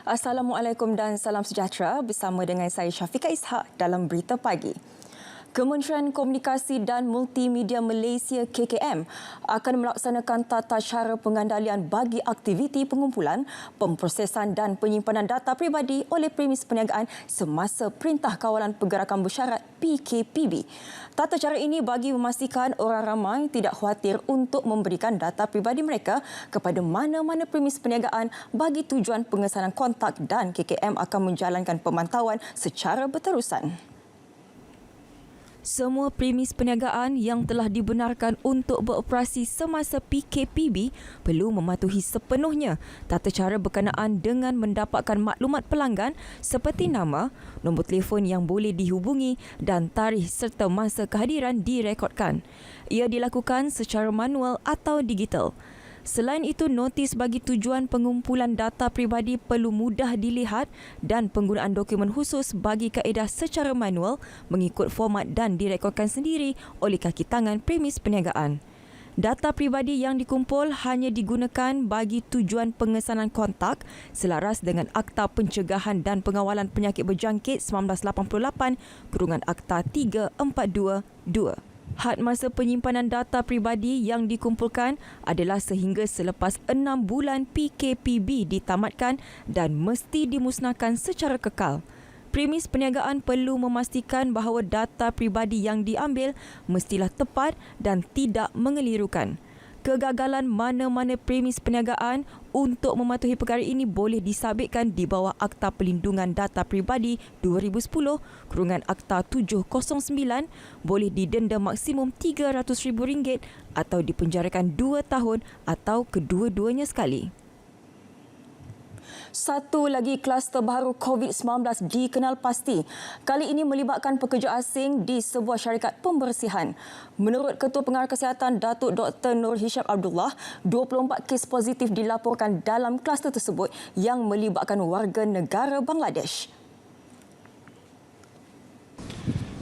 Assalamualaikum dan salam sejahtera bersama dengan saya Syafiqah Ishak dalam Berita Pagi. Kementerian Komunikasi dan Multimedia Malaysia KKM akan melaksanakan tata cara pengandalian bagi aktiviti pengumpulan, pemprosesan dan penyimpanan data pribadi oleh premis perniagaan semasa Perintah Kawalan Pergerakan Bersyarat PKPB. Tata cara ini bagi memastikan orang ramai tidak khawatir untuk memberikan data pribadi mereka kepada mana-mana premis perniagaan bagi tujuan pengesanan kontak, dan KKM akan menjalankan pemantauan secara berterusan. Semua premis perniagaan yang telah dibenarkan untuk beroperasi semasa PKPB perlu mematuhi sepenuhnya tata cara berkenaan dengan mendapatkan maklumat pelanggan seperti nama, nombor telefon yang boleh dihubungi dan tarikh serta masa kehadiran direkodkan. Ia dilakukan secara manual atau digital. Selain itu, notis bagi tujuan pengumpulan data pribadi perlu mudah dilihat dan penggunaan dokumen khusus bagi kaedah secara manual mengikut format dan direkodkan sendiri oleh kaki tangan premis perniagaan. Data pribadi yang dikumpul hanya digunakan bagi tujuan pengesanan kontak selaras dengan Akta Pencegahan dan Pengawalan Penyakit Berjangkit 1988 / Akta 3422. Had masa penyimpanan data pribadi yang dikumpulkan adalah sehingga selepas 6 bulan PKPB ditamatkan dan mesti dimusnahkan secara kekal. Premis perniagaan perlu memastikan bahawa data pribadi yang diambil mestilah tepat dan tidak mengelirukan. Kegagalan mana-mana premis perniagaan untuk mematuhi perkara ini boleh disabitkan di bawah Akta Perlindungan Data Pribadi 2010 / Akta 709, boleh didenda maksimum RM300,000 atau dipenjarakan 2 tahun atau kedua-duanya sekali. Satu lagi kluster baru COVID-19 dikenal pasti. Kali ini melibatkan pekerja asing di sebuah syarikat pembersihan. Menurut Ketua Pengarah Kesihatan Datuk Dr. Nur Hisham Abdullah, 24 kes positif dilaporkan dalam kluster tersebut yang melibatkan warga negara Bangladesh.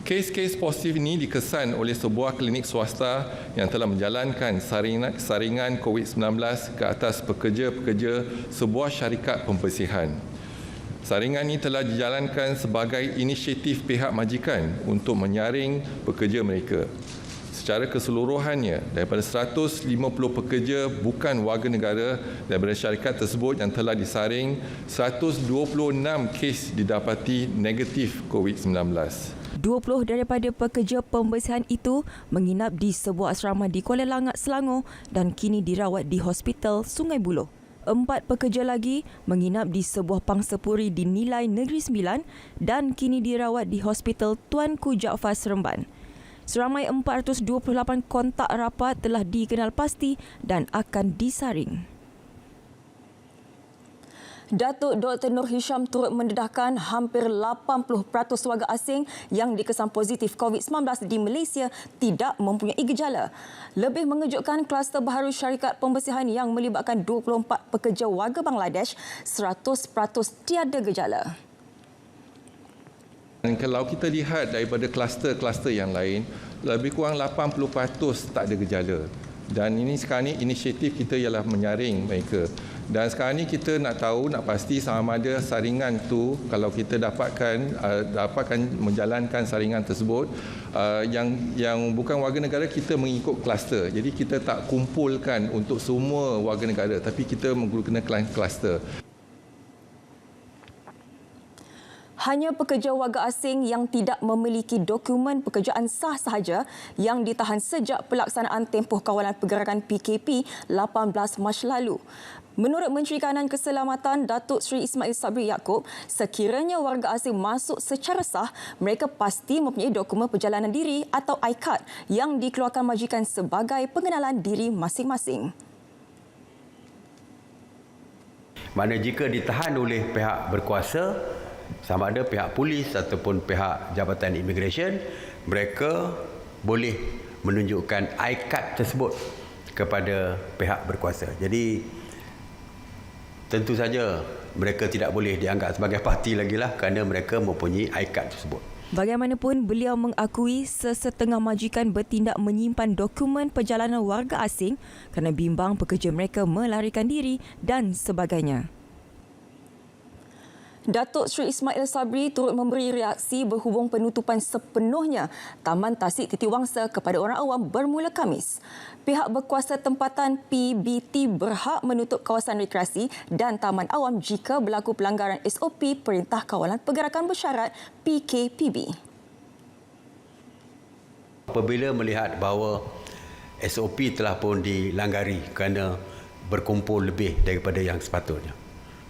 Kes-kes positif ini dikesan oleh sebuah klinik swasta yang telah menjalankan saringan COVID-19 ke atas pekerja-pekerja sebuah syarikat pembersihan. Saringan ini telah dijalankan sebagai inisiatif pihak majikan untuk menyaring pekerja mereka. Secara keseluruhannya, daripada 150 pekerja bukan warga negara daripada syarikat tersebut yang telah disaring, 126 kes didapati negatif COVID-19. 20 daripada pekerja pembersihan itu menginap di sebuah asrama di Kuala Langat, Selangor dan kini dirawat di Hospital Sungai Buloh. 4 pekerja lagi menginap di sebuah pangsapuri di Nilai Negeri Sembilan dan kini dirawat di Hospital Tuanku Jaafar Seremban. Seramai 428 kontak rapat telah dikenal pasti dan akan disaring. Datuk Dr. Nur Hisham turut mendedahkan hampir 80% warga asing yang dikesan positif COVID-19 di Malaysia tidak mempunyai gejala. Lebih mengejutkan, kluster baharu syarikat pembersihan yang melibatkan 24 pekerja warga Bangladesh 100% tiada gejala. Dan kalau kita lihat daripada kluster-kluster yang lain, lebih kurang 80% tak ada gejala. Dan ini sekarang ni inisiatif kita ialah menyaring mereka. Dan sekarang ni kita nak tahu, nak pasti sama ada saringan tu, kalau kita dapatkan menjalankan saringan tersebut, yang bukan warga negara, kita mengikut kluster. Jadi kita tak kumpulkan untuk semua warga negara, tapi kita menggunakan kluster. Hanya pekerja warga asing yang tidak memiliki dokumen pekerjaan sah sahaja yang ditahan sejak pelaksanaan tempoh kawalan pergerakan PKP 18 Mac lalu. Menurut Menteri Kanan Keselamatan Datuk Seri Ismail Sabri Yaakob, sekiranya warga asing masuk secara sah, mereka pasti mempunyai dokumen perjalanan diri atau iCard yang dikeluarkan majikan sebagai pengenalan diri masing-masing. Mana jika ditahan oleh pihak berkuasa, sama ada pihak polis ataupun pihak Jabatan Imigresen, mereka boleh menunjukkan iCard tersebut kepada pihak berkuasa. Jadi tentu saja mereka tidak boleh dianggap sebagai parti lagi lah kerana mereka mempunyai iCard tersebut. Bagaimanapun, beliau mengakui sesetengah majikan bertindak menyimpan dokumen perjalanan warga asing kerana bimbang pekerja mereka melarikan diri dan sebagainya. Datuk Seri Ismail Sabri turut memberi reaksi berhubung penutupan sepenuhnya Taman Tasik Titiwangsa kepada orang awam bermula Khamis. Pihak berkuasa tempatan PBT berhak menutup kawasan rekreasi dan taman awam jika berlaku pelanggaran SOP Perintah Kawalan Pergerakan Bersyarat PKPB. Apabila melihat bahawa SOP telah pun dilanggari kerana berkumpul lebih daripada yang sepatutnya.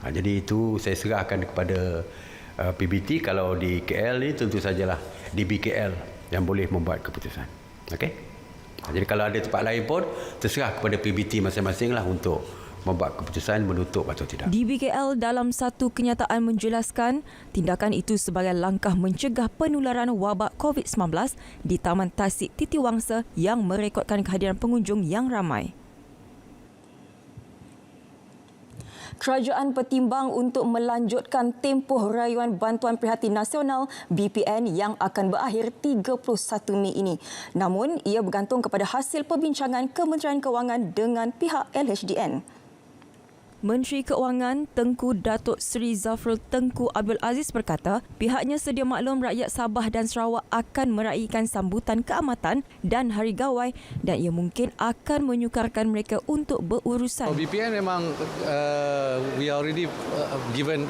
Jadi itu saya serahkan kepada PBT. Kalau di KL ni tentu sajalah DBKL yang boleh membuat keputusan. Okey. Jadi kalau ada tempat lain pun terserah kepada PBT masing-masing lah untuk membuat keputusan menutup atau tidak. DBKL dalam satu kenyataan menjelaskan tindakan itu sebagai langkah mencegah penularan wabak COVID-19 di Taman Tasik Titiwangsa yang merekodkan kehadiran pengunjung yang ramai. Kerajaan bertimbang untuk melanjutkan tempoh rayuan Bantuan Prihatin Nasional BPN yang akan berakhir 31 Mei ini. Namun, ia bergantung kepada hasil perbincangan Kementerian Kewangan dengan pihak LHDN. Menteri Keuangan Tengku Datuk Seri Zafrul Tengku Abdul Aziz berkata pihaknya sedia maklum rakyat Sabah dan Sarawak akan meraihkan sambutan keamatan dan Hari Gawai dan ia mungkin akan menyukarkan mereka untuk berurusan. BPN memang we are already given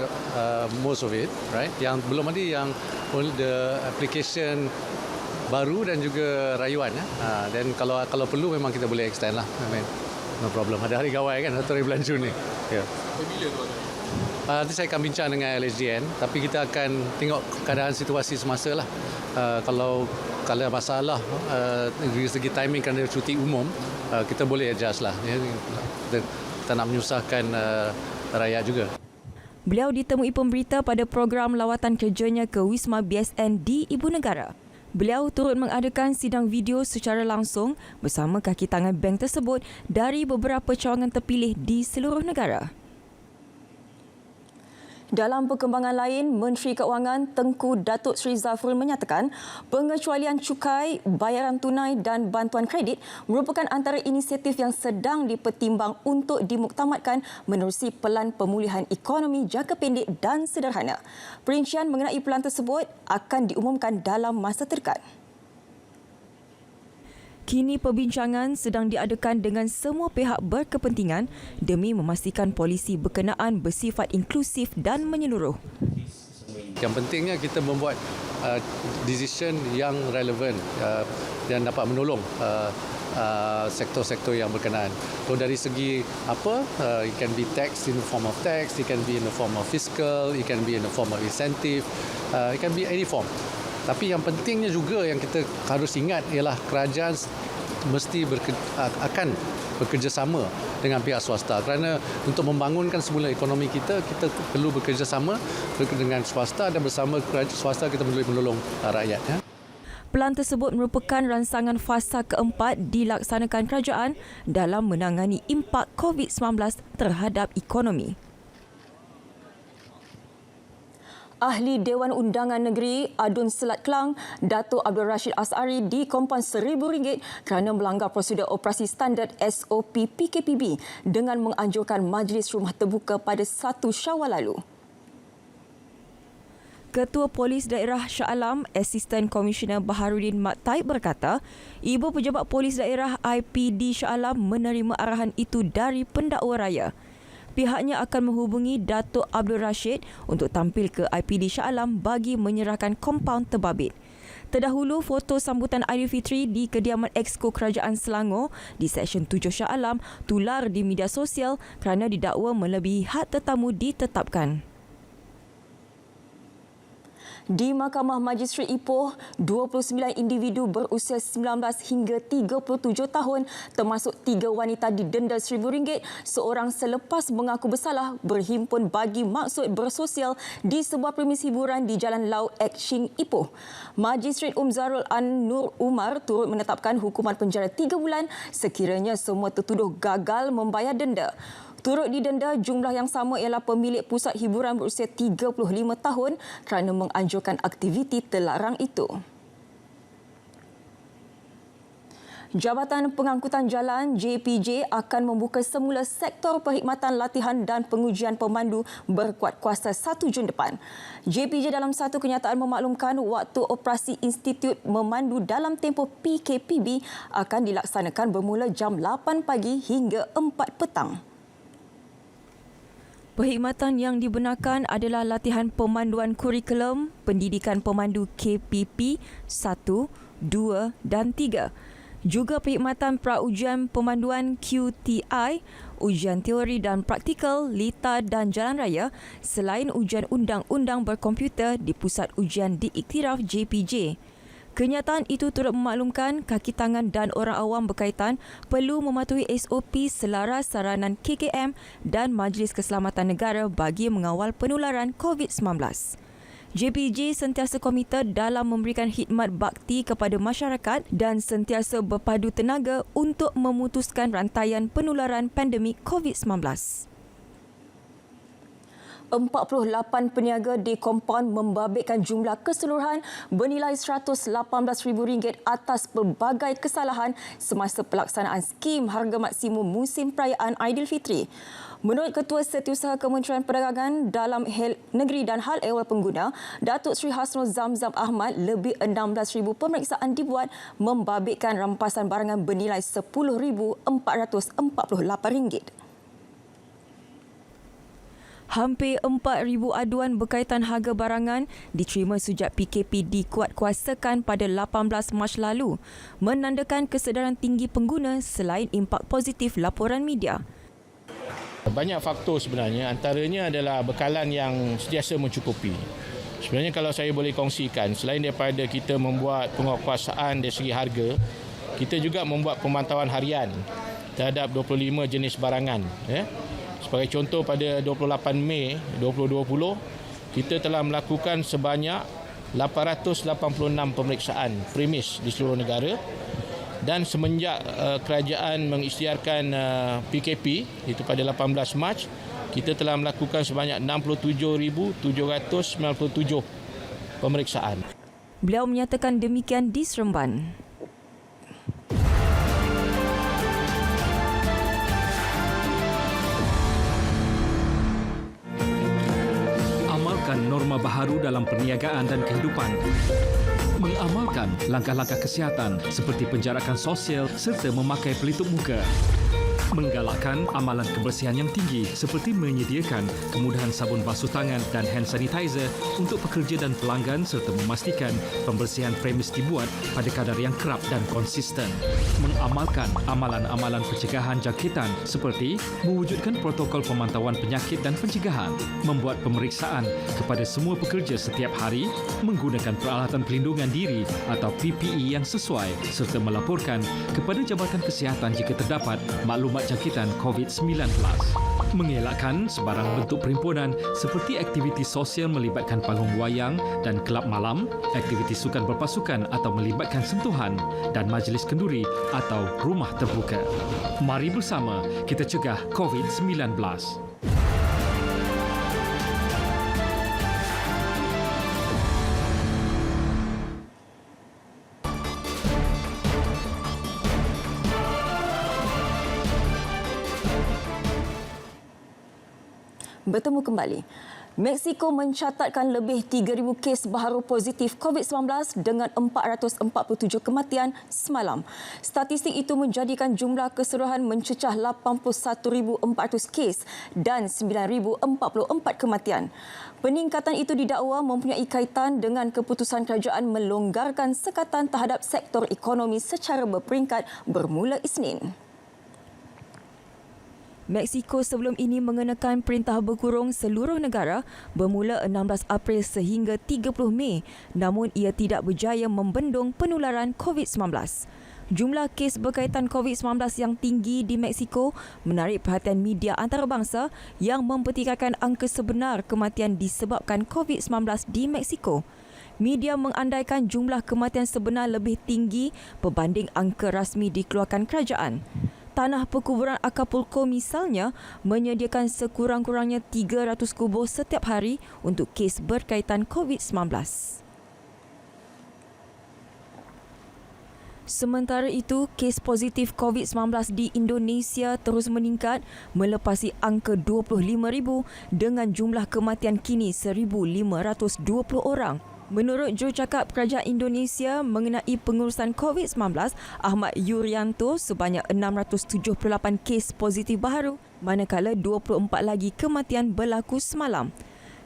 most of it, right? Yang belum ada yang the application baru dan juga rayuan. Dan kalau perlu memang kita boleh extend lah. I mean, no problem. Ada Hari Gawai kan 1 bulan Jun ni. Ya. Bila tu? Nanti saya akan bincang dengan LHDN, tapi kita akan tengok keadaan situasi semasa lah. Kalau ada masalah dari segi timing kerana cuti umum, kita boleh adjust lah. Ya. Kita nak menyusahkan rakyat juga. Beliau ditemui pemberita pada program lawatan kerjanya ke Wisma BSN di Ibu Negara. Beliau turut mengadakan sidang video secara langsung bersama kaki tangan bank tersebut dari beberapa cawangan terpilih di seluruh negara. Dalam perkembangan lain, Menteri Keuangan Tengku Datuk Seri Zafrul menyatakan pengecualian cukai, bayaran tunai dan bantuan kredit merupakan antara inisiatif yang sedang dipertimbang untuk dimuktamadkan menerusi pelan pemulihan ekonomi jangka pendek dan sederhana. Perincian mengenai pelan tersebut akan diumumkan dalam masa terdekat. Kini perbincangan sedang diadakan dengan semua pihak berkepentingan demi memastikan polisi berkenaan bersifat inklusif dan menyeluruh. Yang pentingnya kita membuat decision yang relevan dan dapat menolong sektor-sektor yang berkenaan. So dari segi apa, it can be tax in the form of tax, it can be in the form of fiscal, it can be in the form of incentive, it can be any form. Tapi yang pentingnya juga yang kita harus ingat ialah kerajaan mesti akan bekerjasama dengan pihak swasta kerana untuk membangunkan semula ekonomi kita perlu bekerjasama dengan swasta dan bersama swasta kita boleh menolong rakyat. Ya. Pelan tersebut merupakan ransangan fasa keempat dilaksanakan kerajaan dalam menangani impak COVID-19 terhadap ekonomi. Ahli Dewan Undangan Negeri Adun Selat Kelang, Datuk Abdul Rashid Asari dikompon RM1,000 kerana melanggar prosedur operasi standard SOP PKPB dengan menganjurkan majlis rumah terbuka pada 1 Syawal lalu. Ketua Polis Daerah Shah Alam, Asisten Komisioner Baharudin Mat Taib berkata, Ibu Pejabat Polis Daerah IPD Shah Alam menerima arahan itu dari pendakwa raya. Pihaknya akan menghubungi Datuk Abdul Rashid untuk tampil ke IPD Shah Alam bagi menyerahkan kompaun terbabit. Terdahulu, foto sambutan Aidilfitri di kediaman Exco Kerajaan Selangor di Seksyen 7 Shah Alam tular di media sosial kerana didakwa melebihi had tetamu ditetapkan. Di Mahkamah Majistret Ipoh, 29 individu berusia 19 hingga 37 tahun termasuk 3 wanita didenda RM1,000 seorang selepas mengaku bersalah berhimpun bagi maksud bersosial di sebuah premis hiburan di Jalan Lau Action Ipoh. Majistret Zarul An Nur Umar turut menetapkan hukuman penjara 3 bulan sekiranya semua tertuduh gagal membayar denda. Turut didenda jumlah yang sama ialah pemilik pusat hiburan berusia 35 tahun kerana menganjurkan aktiviti terlarang itu. Jabatan Pengangkutan Jalan JPJ akan membuka semula sektor perkhidmatan latihan dan pengujian pemandu berkuat kuasa 1 Jun depan. JPJ dalam satu kenyataan memaklumkan waktu operasi Institut Memandu dalam tempoh PKPB akan dilaksanakan bermula jam 8 pagi hingga 4 petang. Perkhidmatan yang dibenarkan adalah latihan pemanduan kurikulum pendidikan pemandu KPP 1, 2 dan 3. Juga perkhidmatan pra-ujian pemanduan QTI, ujian teori dan praktikal LITA dan jalan raya selain ujian undang-undang berkomputer di Pusat Ujian Diiktiraf JPJ. Kenyataan itu turut memaklumkan kaki tangan dan orang awam berkaitan perlu mematuhi SOP selaras saranan KKM dan Majlis Keselamatan Negara bagi mengawal penularan COVID-19. JPJ sentiasa komited dalam memberikan khidmat bakti kepada masyarakat dan sentiasa berpadu tenaga untuk memutuskan rantaian penularan pandemik COVID-19. 48 peniaga di kompaun membabitkan jumlah keseluruhan bernilai RM118,000 atas pelbagai kesalahan semasa pelaksanaan skim harga maksimum musim perayaan Aidilfitri. Menurut Ketua Setiausaha Kementerian Perdagangan Dalam Negeri dan Hal Ehwal Pengguna, Datuk Seri Hasnul Zamzam Ahmad, lebih 16,000 pemeriksaan dibuat membabitkan rampasan barangan bernilai RM10,448. Hampir 4,000 aduan berkaitan harga barangan diterima sejak PKP dikuatkuasakan pada 18 Mac lalu, menandakan kesedaran tinggi pengguna selain impak positif laporan media. Banyak faktor sebenarnya, antaranya adalah bekalan yang sentiasa mencukupi. Sebenarnya kalau saya boleh kongsikan, selain daripada kita membuat penguatkuasaan dari segi harga, kita juga membuat pemantauan harian terhadap 25 jenis barangan. Sebagai contoh, pada 28 Mei 2020, kita telah melakukan sebanyak 886 pemeriksaan premis di seluruh negara. Dan semenjak kerajaan mengisytiharkan PKP itu pada 18 Mac, kita telah melakukan sebanyak 67,797 pemeriksaan. Beliau menyatakan demikian di Seremban. Amalkan norma baharu dalam perniagaan dan kehidupan. Mengamalkan langkah-langkah kesihatan seperti penjarakan sosial serta memakai pelitup muka. Menggalakkan amalan kebersihan yang tinggi seperti menyediakan kemudahan sabun basuh tangan dan hand sanitizer untuk pekerja dan pelanggan serta memastikan pembersihan premis dibuat pada kadar yang kerap dan konsisten. Mengamalkan amalan-amalan pencegahan jangkitan seperti mewujudkan protokol pemantauan penyakit dan pencegahan, membuat pemeriksaan kepada semua pekerja setiap hari, menggunakan peralatan pelindungan diri atau PPE yang sesuai serta melaporkan kepada Jabatan Kesihatan jika terdapat maklumat jangkitan COVID-19. Mengelakkan sebarang bentuk perhimpunan seperti aktiviti sosial melibatkan panggung wayang dan kelab malam, aktiviti sukan berpasukan atau melibatkan sentuhan dan majlis kenduri atau rumah terbuka. Mari bersama kita cegah COVID-19. Bertemu kembali. Mexico mencatatkan lebih 3,000 kes baharu positif COVID-19 dengan 447 kematian semalam. Statistik itu menjadikan jumlah keseluruhan mencecah 81,400 kes dan 9,044 kematian. Peningkatan itu didakwa mempunyai kaitan dengan keputusan kerajaan melonggarkan sekatan terhadap sektor ekonomi secara berperingkat bermula Isnin. Mexico sebelum ini mengenakan perintah berkurung seluruh negara bermula 16 April sehingga 30 Mei, namun ia tidak berjaya membendung penularan COVID-19. Jumlah kes berkaitan COVID-19 yang tinggi di Mexico menarik perhatian media antarabangsa yang mempertikaikan angka sebenar kematian disebabkan COVID-19 di Mexico. Media mengandaikan jumlah kematian sebenar lebih tinggi berbanding angka rasmi dikeluarkan kerajaan. Tanah perkuburan Acapulco misalnya menyediakan sekurang-kurangnya 300 kubur setiap hari untuk kes berkaitan COVID-19. Sementara itu, kes positif COVID-19 di Indonesia terus meningkat melepasi angka 25,000 dengan jumlah kematian kini 1,520 orang. Menurut Jurucakap Kerajaan Indonesia mengenai pengurusan COVID-19, Ahmad Yuryanto, sebanyak 678 kes positif baharu, manakala 24 lagi kematian berlaku semalam.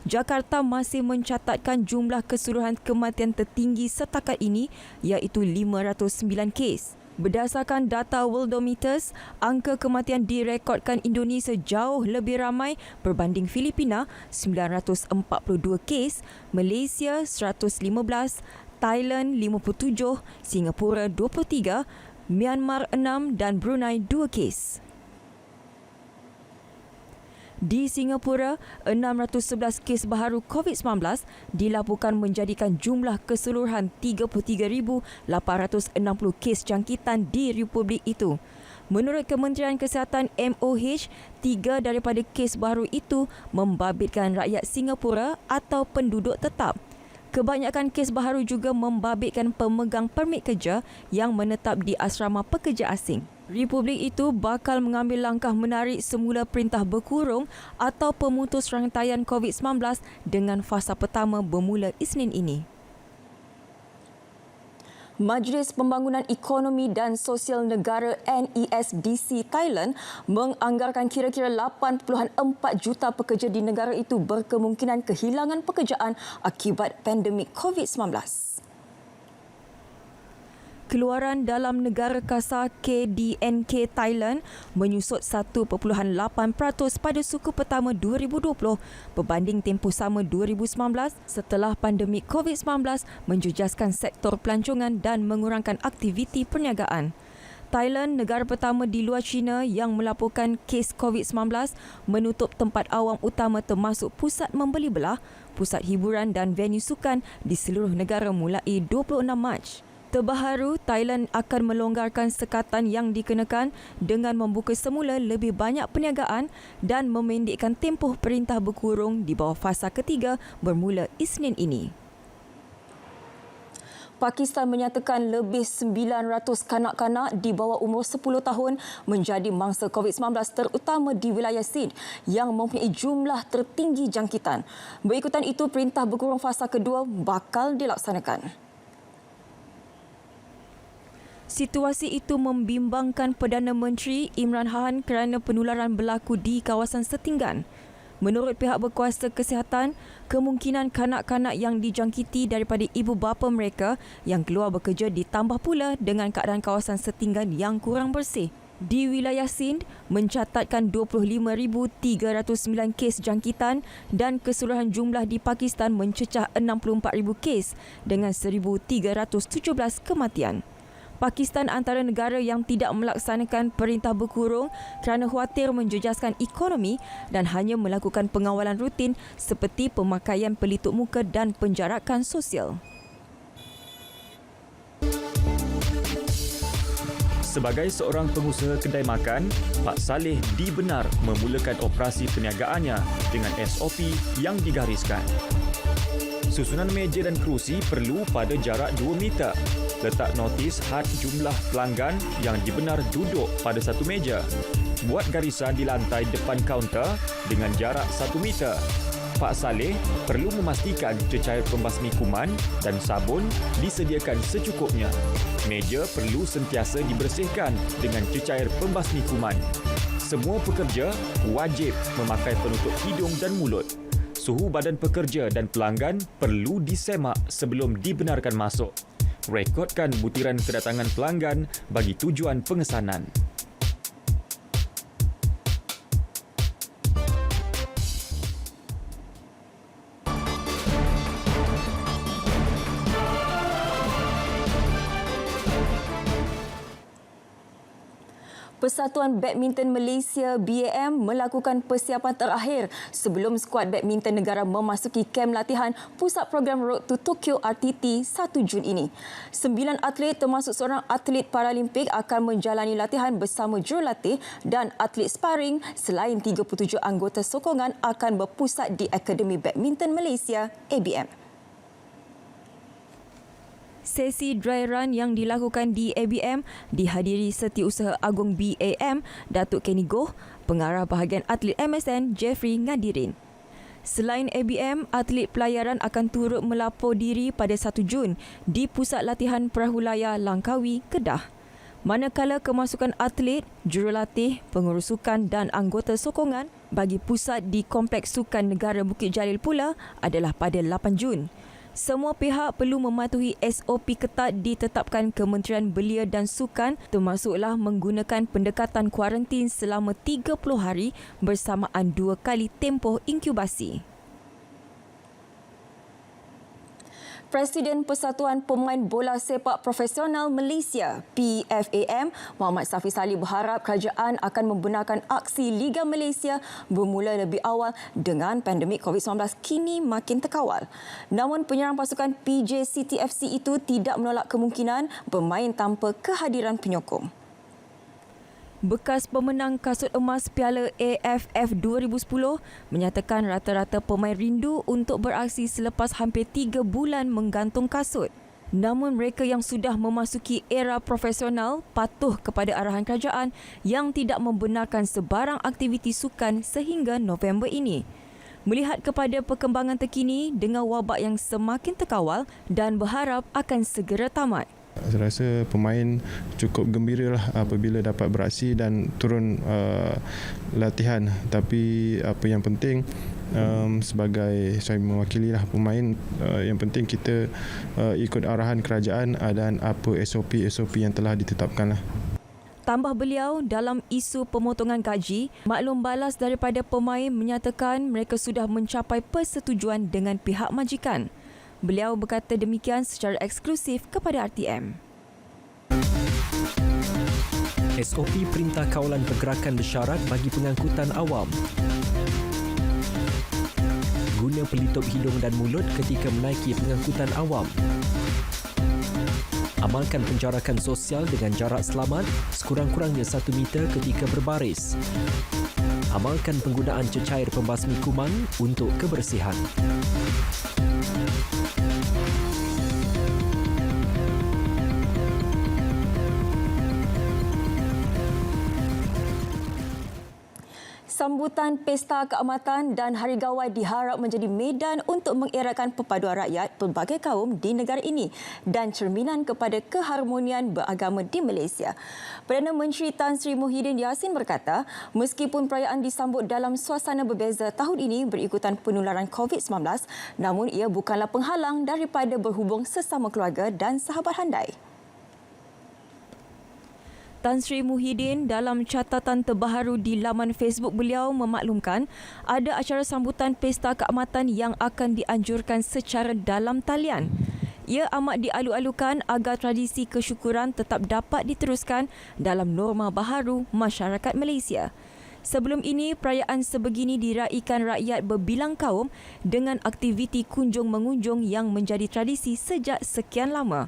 Jakarta masih mencatatkan jumlah keseluruhan kematian tertinggi setakat ini iaitu 509 kes. Berdasarkan data Worldometers, angka kematian direkodkan Indonesia jauh lebih ramai berbanding Filipina 942 kes, Malaysia 115, Thailand 57, Singapura 23, Myanmar 6 dan Brunei 2 kes. Di Singapura, 611 kes baharu COVID-19 dilaporkan menjadikan jumlah keseluruhan 33,860 kes jangkitan di Republik itu. Menurut Kementerian Kesihatan MOH, 3 daripada kes baru itu membabitkan rakyat Singapura atau penduduk tetap. Kebanyakan kes baharu juga membabitkan pemegang permit kerja yang menetap di asrama pekerja asing. Republik itu bakal mengambil langkah menarik semula perintah berkurung atau pemutus rantaian COVID-19 dengan fasa pertama bermula Isnin ini. Majlis Pembangunan Ekonomi dan Sosial Negara NESDC Thailand menganggarkan kira-kira 8.4 juta pekerja di negara itu berkemungkinan kehilangan pekerjaan akibat pandemik COVID-19. Keluaran dalam negara kasar KDNK Thailand menyusut 1.8% pada suku pertama 2020 berbanding tempoh sama 2019 setelah pandemik COVID-19 menjejaskan sektor pelancongan dan mengurangkan aktiviti perniagaan. Thailand, negara pertama di luar China yang melaporkan kes COVID-19, menutup tempat awam utama termasuk pusat membeli belah, pusat hiburan dan venue sukan di seluruh negara mulai 26 Mac. Terbaharu, Thailand akan melonggarkan sekatan yang dikenakan dengan membuka semula lebih banyak perniagaan dan memendekkan tempoh perintah berkurung di bawah fasa ketiga bermula Isnin ini. Pakistan menyatakan lebih 900 kanak-kanak di bawah umur 10 tahun menjadi mangsa COVID-19 terutama di wilayah Sindh yang mempunyai jumlah tertinggi jangkitan. Berikutan itu, perintah berkurung fasa kedua bakal dilaksanakan. Situasi itu membimbangkan Perdana Menteri Imran Khan kerana penularan berlaku di kawasan setinggan. Menurut pihak berkuasa kesihatan, kemungkinan kanak-kanak yang dijangkiti daripada ibu bapa mereka yang keluar bekerja ditambah pula dengan keadaan kawasan setinggan yang kurang bersih. Di wilayah Sindh, mencatatkan 25,309 kes jangkitan dan keseluruhan jumlah di Pakistan mencecah 64,000 kes dengan 1,317 kematian. Pakistan antara negara yang tidak melaksanakan perintah berkurung kerana khawatir menjejaskan ekonomi dan hanya melakukan pengawalan rutin seperti pemakaian pelitup muka dan penjarakan sosial. Sebagai seorang pengusaha kedai makan, Pak Saleh dibenar memulakan operasi perniagaannya dengan SOP yang digariskan. Susunan meja dan kerusi perlu pada jarak 2 meter. Letak notis had jumlah pelanggan yang dibenar duduk pada satu meja. Buat garisan di lantai depan kaunter dengan jarak 1 meter. Pak Saleh perlu memastikan cecair pembasmi kuman dan sabun disediakan secukupnya. Meja perlu sentiasa dibersihkan dengan cecair pembasmi kuman. Semua pekerja wajib memakai penutup hidung dan mulut. Suhu badan pekerja dan pelanggan perlu disemak sebelum dibenarkan masuk. Rekodkan butiran kedatangan pelanggan bagi tujuan pengesanan. Persatuan Badminton Malaysia BAM melakukan persiapan terakhir sebelum skuad badminton negara memasuki kem latihan pusat program Road to Tokyo RTT 1 Jun ini. 9 atlet termasuk seorang atlet Paralimpik akan menjalani latihan bersama jurulatih dan atlet sparring selain 37 anggota sokongan akan berpusat di Akademi Badminton Malaysia ABM. Sesi dry run yang dilakukan di ABM dihadiri Setiausaha Agung BAM, Datuk Kenny Goh, Pengarah Bahagian Atlet MSN, Jeffrey Ngadirin. Selain ABM, atlet pelayaran akan turut melapor diri pada 1 Jun di Pusat Latihan Perahulaya Langkawi, Kedah. Manakala kemasukan atlet, jurulatih, pengurus sukan dan anggota sokongan bagi pusat di Kompleks Sukan Negara Bukit Jalil pula adalah pada 8 Jun. Semua pihak perlu mematuhi SOP ketat ditetapkan Kementerian Belia dan Sukan, termasuklah menggunakan pendekatan kuarantin selama 30 hari bersamaan 2 kali tempoh inkubasi. Presiden Persatuan Pemain Bola Sepak Profesional Malaysia (PFAM) Muhammad Safi Salih berharap kerajaan akan membenarkan aksi Liga Malaysia bermula lebih awal dengan pandemik COVID-19 kini makin terkawal. Namun penyerang pasukan PJ City FC itu tidak menolak kemungkinan bermain tanpa kehadiran penyokong. Bekas pemenang kasut emas Piala AFF 2010 menyatakan rata-rata pemain rindu untuk beraksi selepas hampir 3 bulan menggantung kasut. Namun mereka yang sudah memasuki era profesional patuh kepada arahan kerajaan yang tidak membenarkan sebarang aktiviti sukan sehingga November ini. Melihat kepada perkembangan terkini dengan wabak yang semakin terkawal dan berharap akan segera tamat. Saya rasa pemain cukup gembira lah apabila dapat beraksi dan turun latihan. Tapi apa yang penting sebagai saya mewakili lah pemain, yang penting kita ikut arahan kerajaan dan apa SOP yang telah ditetapkan lah. Tambah beliau, dalam isu pemotongan gaji, maklum balas daripada pemain menyatakan mereka sudah mencapai persetujuan dengan pihak majikan. Beliau berkata demikian secara eksklusif kepada RTM. SOP Perintah Kawalan Pergerakan bersyarat bagi pengangkutan awam. Guna pelitup hidung dan mulut ketika menaiki pengangkutan awam. Amalkan penjarakan sosial dengan jarak selamat sekurang-kurangnya 1 meter ketika berbaris. Amalkan penggunaan cecair pembasmi kuman untuk kebersihan. Sambutan Pesta Keamatan dan Hari Gawai diharap menjadi medan untuk mengeratkan perpaduan rakyat pelbagai kaum di negara ini dan cerminan kepada keharmonian beragama di Malaysia. Perdana Menteri Tan Sri Muhyiddin Yassin berkata, meskipun perayaan disambut dalam suasana berbeza tahun ini berikutan penularan COVID-19, namun ia bukanlah penghalang daripada berhubung sesama keluarga dan sahabat handai. Tan Sri Muhyiddin dalam catatan terbaru di laman Facebook beliau memaklumkan ada acara sambutan Pesta Keamatan yang akan dianjurkan secara dalam talian. Ia amat dialu-alukan agar tradisi kesyukuran tetap dapat diteruskan dalam norma baharu masyarakat Malaysia. Sebelum ini, perayaan sebegini diraikan rakyat berbilang kaum dengan aktiviti kunjung-mengunjung yang menjadi tradisi sejak sekian lama.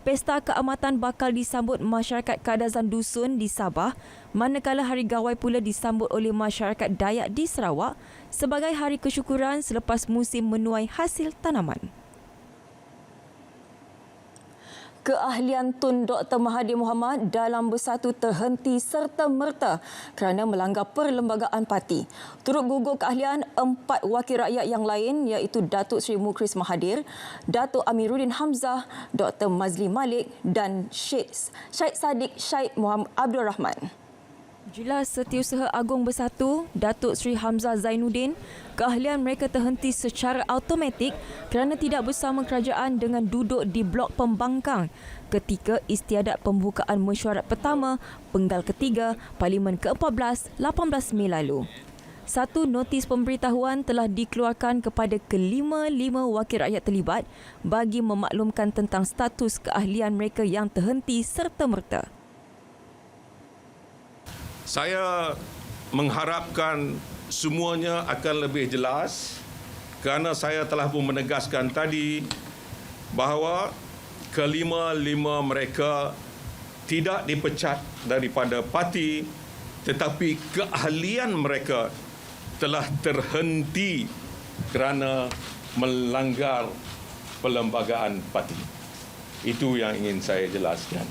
Pesta Keamatan bakal disambut masyarakat Kadazan Dusun di Sabah, manakala Hari Gawai pula disambut oleh masyarakat Dayak di Sarawak sebagai hari kesyukuran selepas musim menuai hasil tanaman. Keahlian Tun Dr. Mahathir Mohamad dalam bersatu terhenti serta-merta kerana melanggar perlembagaan parti. Turut gugur keahlian 4 wakil rakyat yang lain iaitu Datuk Seri Mukhris Mahathir, Datuk Amiruddin Hamzah, Dr. Mazli Malik dan Syed Saddiq Syed Muhammad Abdul Rahman. Jelas Setiausaha Agung Bersatu, Datuk Seri Hamzah Zainuddin, keahlian mereka terhenti secara automatik kerana tidak bersama kerajaan dengan duduk di blok pembangkang ketika istiadat pembukaan mesyuarat pertama penggal ketiga Parlimen ke-14 18 Mei lalu. Satu notis pemberitahuan telah dikeluarkan kepada kelima-lima wakil rakyat terlibat bagi memaklumkan tentang status keahlian mereka yang terhenti serta-merta. Saya mengharapkan semuanya akan lebih jelas kerana saya telah pun menegaskan tadi bahawa kelima-lima mereka tidak dipecat daripada parti tetapi keahlian mereka telah terhenti kerana melanggar perlembagaan parti. Itu yang ingin saya jelaskan.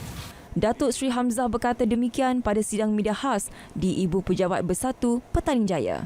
Datuk Seri Hamzah berkata demikian pada sidang media khas di Ibu Pejabat Bersatu Petaling Jaya.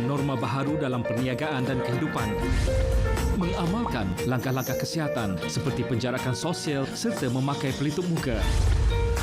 Norma baharu dalam perniagaan dan kehidupan. Mengamalkan langkah-langkah kesihatan seperti penjarakan sosial serta memakai pelitup muka.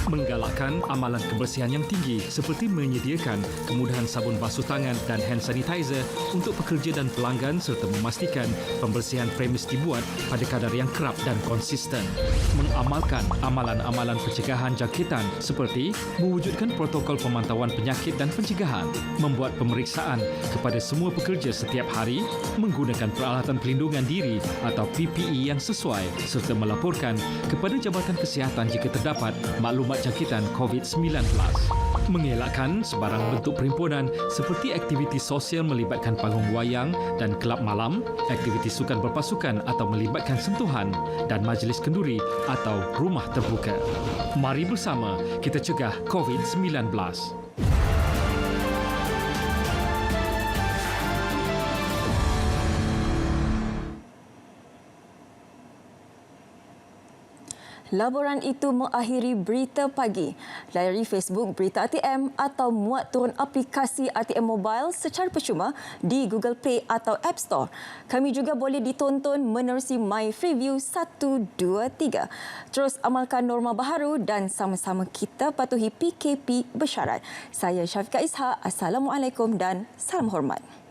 Menggalakkan amalan kebersihan yang tinggi seperti menyediakan kemudahan sabun basuh tangan dan hand sanitizer untuk pekerja dan pelanggan serta memastikan pembersihan premis dibuat pada kadar yang kerap dan konsisten. Mengamalkan amalan-amalan pencegahan jangkitan seperti mewujudkan protokol pemantauan penyakit dan pencegahan, membuat pemeriksaan kepada semua pekerja setiap hari, menggunakan peralatan pelindungan diri atau PPE yang sesuai serta melaporkan kepada Jabatan Kesihatan jika terdapat maklumat jangkitan COVID-19. Mengelakkan sebarang bentuk perhimpunan seperti aktiviti sosial melibatkan panggung wayang dan kelab malam, aktiviti sukan berpasukan atau melibatkan sentuhan dan majlis kenduri atau rumah terbuka. Mari bersama kita cegah COVID-19. Laporan itu mengakhiri Berita Pagi. Layari Facebook Berita RTM atau muat turun aplikasi RTM Mobile secara percuma di Google Play atau App Store. Kami juga boleh ditonton menerusi My Freeview 123. Terus amalkan norma baharu dan sama-sama kita patuhi PKP bersyarat. Saya Syafiqah Ishak. Assalamualaikum dan salam hormat.